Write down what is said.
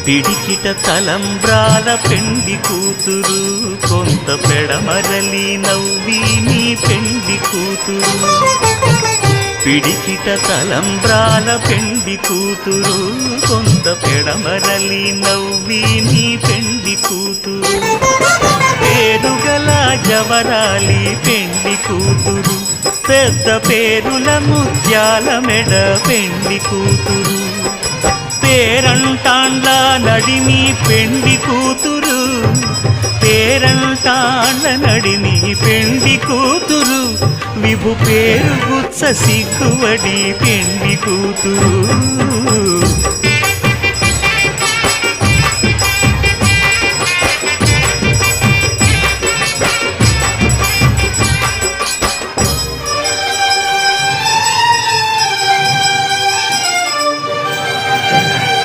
పిడికిట తలంబ్రాల పెండి కూతురు కొంత పెడమరలి నవ్వి నీ పెండి కూతురు పిడికిట తలంబ్రాల పెండి కూతురు కొంత పెడమరలి నవ్వి నీ పెండి కూతురు పేరుగల జవరాలి పెండి కూతురు పెద్ద పేరుల ముత్యాల మెడ పెండి కూతురు పేరంటాండ్ల నడిమి పెండి కూతురు పేరంటాండ్ల నడిమి పెండి కూతురు విభు పేరు గుచ్చ సిగ్గువడి పెండి కూతురు